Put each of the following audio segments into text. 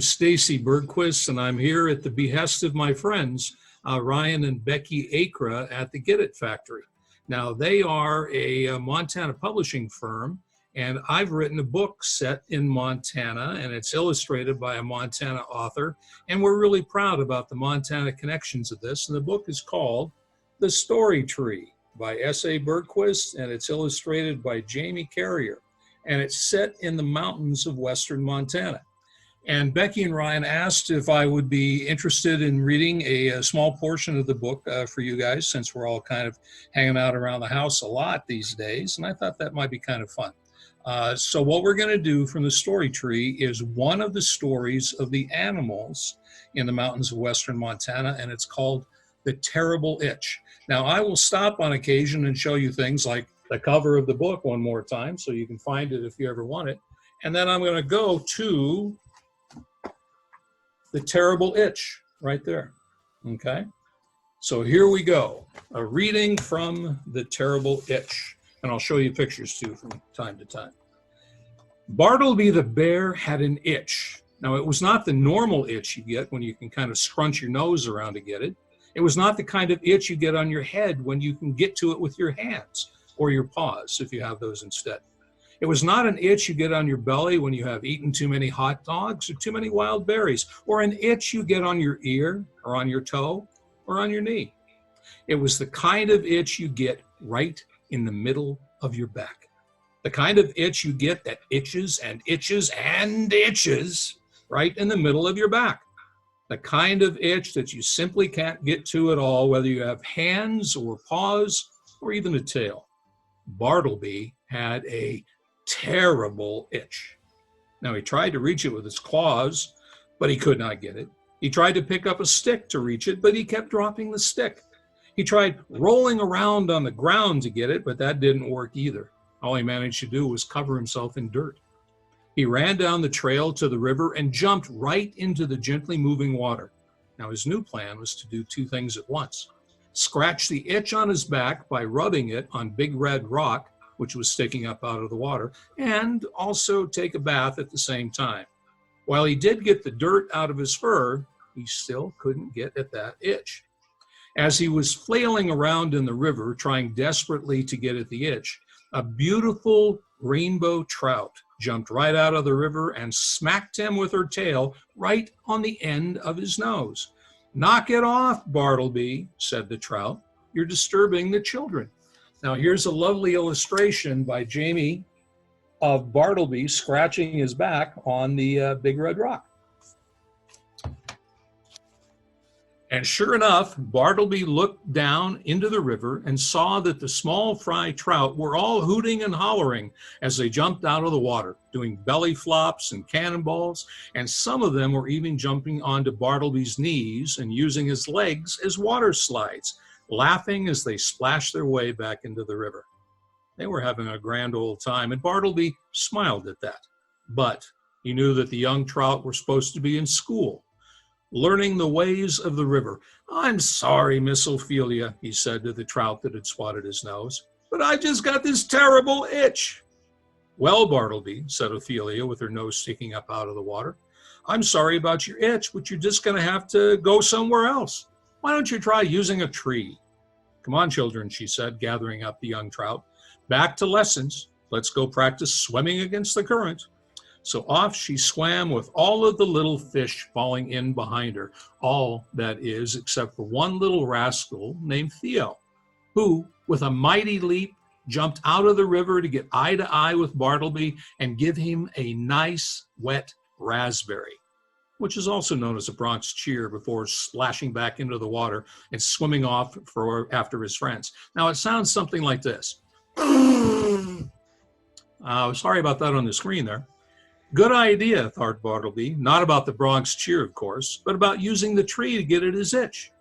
Stacy Bergquist, and I'm here at the behest of my friends, Ryan and Becky Acra at the Get It Factory. Now, they are a Montana publishing firm, and I've written a book set in Montana, and it's illustrated by a Montana author, and we're really proud about the Montana connections of this. And the book is called The Story Tree by S.A. Bergquist, and it's illustrated by Jamie Carrier, and it's set in the mountains of western Montana. And Becky and Ryan asked if I would be interested in reading a small portion of the book for you guys, since we're all kind of hanging out around the house a lot these days, and I thought that might be kind of fun. So what we're going to do from the story tree is one of the stories of the animals in the mountains of western Montana, and it's called The Terrible Itch. Now, I will stop on occasion and show you things like the cover of the book one more time so you can find it if you ever want it. And then I'm going to go to The Terrible Itch right there. Okay? So here we go. A reading from The Terrible Itch. And I'll show you pictures too from time to time. Bartleby the bear had an itch. Now, it was not the normal itch you get when you can kind of scrunch your nose around to get it. It was not the kind of itch you get on your head when you can get to it with your hands or your paws, if you have those instead. It was not an itch you get on your belly when you have eaten too many hot dogs or too many wild berries, or an itch you get on your ear or on your toe or on your knee. It was the kind of itch you get right in the middle of your back. The kind of itch you get that itches and itches and itches right in the middle of your back. The kind of itch that you simply can't get to at all, whether you have hands or paws or even a tail. Bartleby had a terrible itch. Now, he tried to reach it with his claws, but he could not get it. He tried to pick up a stick to reach it, but he kept dropping the stick. He tried rolling around on the ground to get it, but that didn't work either. All he managed to do was cover himself in dirt. He ran down the trail to the river and jumped right into the gently moving water. Now, his new plan was to do two things at once. Scratch the itch on his back by rubbing it on Big Red Rock, which was sticking up out of the water, and also take a bath at the same time. While he did get the dirt out of his fur, he still couldn't get at that itch. As he was flailing around in the river, trying desperately to get at the itch, a beautiful rainbow trout jumped right out of the river and smacked him with her tail right on the end of his nose. "Knock it off, Bartleby," said the trout. "You're disturbing the children." Now, here's a lovely illustration by Jamie of Bartleby scratching his back on the Big Red Rock. And sure enough, Bartleby looked down into the river and saw that the small fry trout were all hooting and hollering as they jumped out of the water, doing belly flops and cannonballs, and some of them were even jumping onto Bartleby's knees and using his legs as water slides, laughing as they splashed their way back into the river. They were having a grand old time, and Bartleby smiled at that. But he knew that the young trout were supposed to be in school, learning the ways of the river. "I'm sorry, Miss Ophelia," he said to the trout that had swatted his nose, "but I just got this terrible itch." "Well, Bartleby," said Ophelia with her nose sticking up out of the water, "I'm sorry about your itch, but you're just going to have to go somewhere else. Why don't you try using a tree?" "Come on, children," she said, gathering up the young trout. "Back to lessons. Let's go practice swimming against the current." So off she swam with all of the little fish falling in behind her, all, that is, except for one little rascal named Theo, who, with a mighty leap, jumped out of the river to get eye to eye with Bartleby and give him a nice, wet raspberry, which is also known as a Bronx cheer, before splashing back into the water and swimming off after his friends. Now, it sounds something like this. Sorry about that on the screen there. Good idea, thought Bartleby, not about the Bronx cheer, of course, but about using the tree to get at his itch.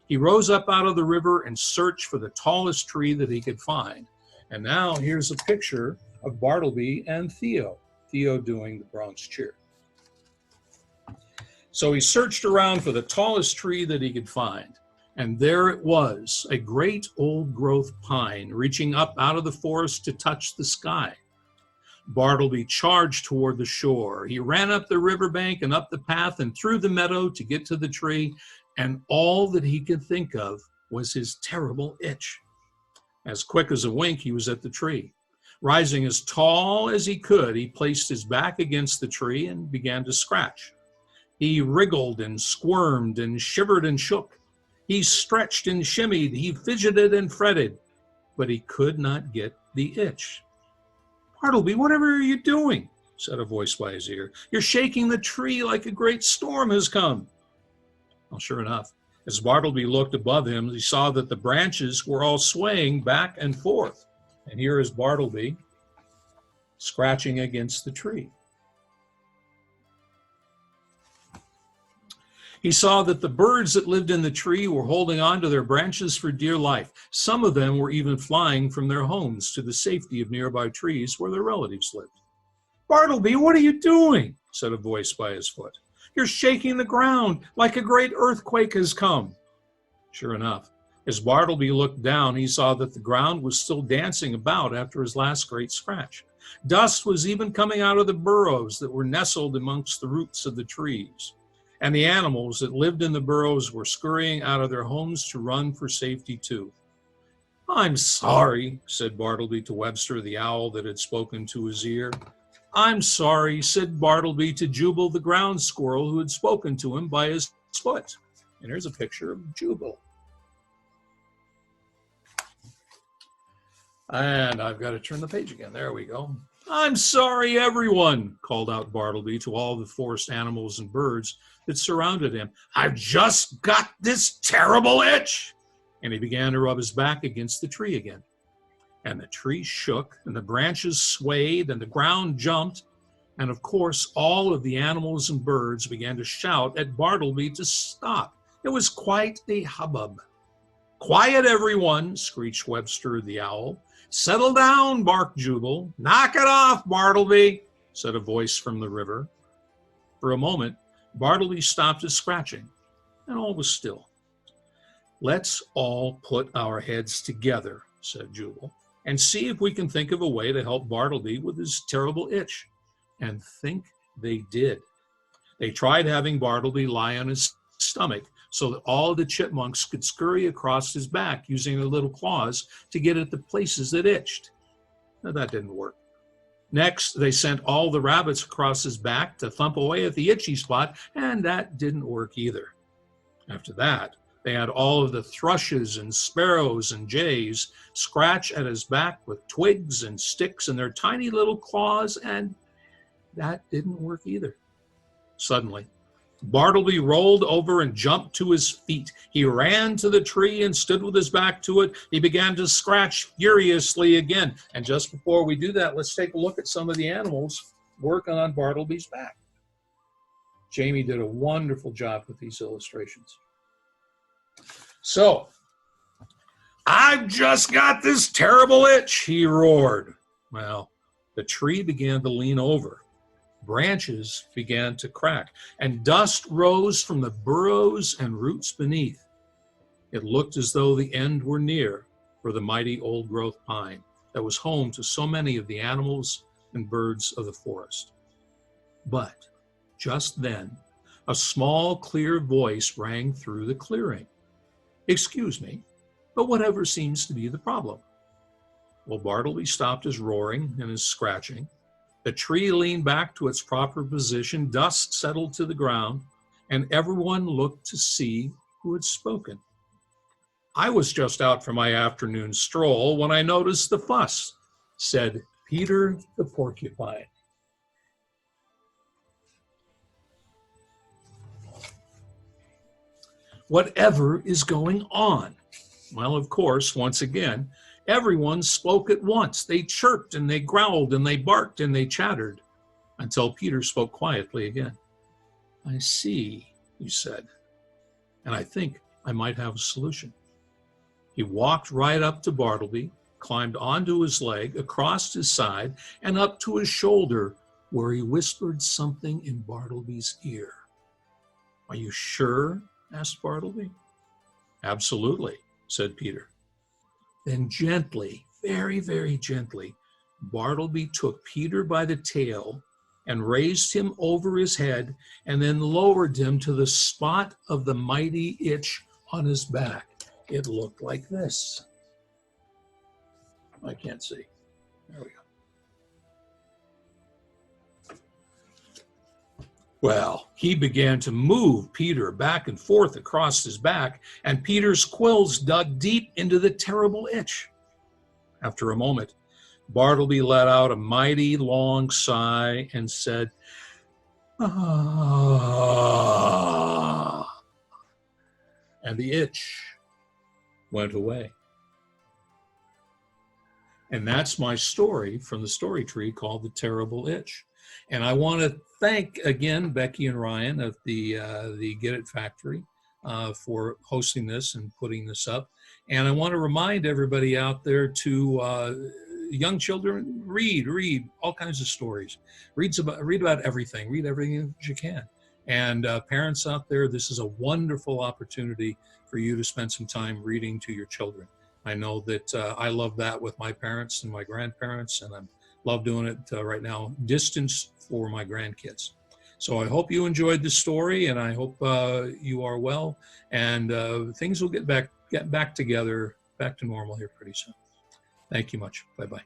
He rose up out of the river and searched for the tallest tree that he could find. And now here's a picture of Bartleby and Theo doing the Bronx cheer. So he searched around for the tallest tree that he could find. And there it was, a great old growth pine reaching up out of the forest to touch the sky. Bartleby charged toward the shore. He ran up the riverbank and up the path and through the meadow to get to the tree, and all that he could think of was his terrible itch. As quick as a wink, he was at the tree. Rising as tall as he could, he placed his back against the tree and began to scratch. He wriggled and squirmed and shivered and shook. He stretched and shimmied. He fidgeted and fretted, but he could not get the itch. "Bartleby, whatever are you doing?" said a voice by his ear. "You're shaking the tree like a great storm has come." Well, sure enough, as Bartleby looked above him, he saw that the branches were all swaying back and forth. And here is Bartleby scratching against the tree. He saw that the birds that lived in the tree were holding on to their branches for dear life. Some of them were even flying from their homes to the safety of nearby trees where their relatives lived. "Bartleby, what are you doing?" said a voice by his foot. "You're shaking the ground like a great earthquake has come." Sure enough, as Bartleby looked down, he saw that the ground was still dancing about after his last great scratch. Dust was even coming out of the burrows that were nestled amongst the roots of the trees. And the animals that lived in the burrows were scurrying out of their homes to run for safety too. "I'm sorry," said Bartleby to Webster, the owl that had spoken to his ear. "I'm sorry," said Bartleby to Jubal, the ground squirrel who had spoken to him by his foot. And here's a picture of Jubal. And I've got to turn the page again. There we go. "I'm sorry, everyone," called out Bartleby to all the forest animals and birds that surrounded him. "I've just got this terrible itch." And he began to rub his back against the tree again. And the tree shook, and the branches swayed, and the ground jumped. And of course, all of the animals and birds began to shout at Bartleby to stop. It was quite a hubbub. "Quiet, everyone," screeched Webster the owl. "Settle down," barked Jubal. "Knock it off, Bartleby," said a voice from the river. For a moment, Bartleby stopped his scratching, and all was still. "Let's all put our heads together," said Jubal, "and see if we can think of a way to help Bartleby with his terrible itch." And think they did. They tried having Bartleby lie on his stomach so that all the chipmunks could scurry across his back using their little claws to get at the places that itched. Now, that didn't work. Next, they sent all the rabbits across his back to thump away at the itchy spot, and that didn't work either. After that, they had all of the thrushes and sparrows and jays scratch at his back with twigs and sticks in their tiny little claws, and that didn't work either. Suddenly, Bartleby rolled over and jumped to his feet. He ran to the tree and stood with his back to it. He began to scratch furiously again. And just before we do that, let's take a look at some of the animals working on Bartleby's back. Jamie did a wonderful job with these illustrations. "So, I've just got this terrible itch," he roared. Well, the tree began to lean over. Branches began to crack, and dust rose from the burrows and roots beneath. It looked as though the end were near for the mighty old-growth pine that was home to so many of the animals and birds of the forest. But just then, a small, clear voice rang through the clearing. "Excuse me, but whatever seems to be the problem?" Well, Bartleby stopped his roaring and his scratching. The tree leaned back to its proper position, dust settled to the ground, and everyone looked to see who had spoken. "I was just out for my afternoon stroll when I noticed the fuss," said Peter the porcupine. "Whatever is going on?" Well, of course, once again, everyone spoke at once. They chirped and they growled and they barked and they chattered until Peter spoke quietly again. "I see," he said, "and I think I might have a solution." He walked right up to Bartleby, climbed onto his leg, across his side, and up to his shoulder, where he whispered something in Bartleby's ear. "Are you sure?" asked Bartleby. "Absolutely," said Peter. Then gently, very, very gently, Bartleby took Peter by the tail and raised him over his head and then lowered him to the spot of the mighty itch on his back. It looked like this. I can't see. There we go. Well, he began to move Peter back and forth across his back, and Peter's quills dug deep into the terrible itch. After a moment, Bartleby let out a mighty long sigh and said, "Ah," and the itch went away. And that's my story from the story tree called The Terrible Itch. And I want to thank again Becky and Ryan of the Get It Factory for hosting this and putting this up. And I want to remind everybody out there to young children, read all kinds of stories. Read about everything. Read everything that you can. And parents out there, this is a wonderful opportunity for you to spend some time reading to your children. I know that I love that with my parents and my grandparents, and I love doing it right now, distance for my grandkids. So I hope you enjoyed this story, and I hope you are well, and things will get back together, back to normal here pretty soon. Thank you much. Bye-bye.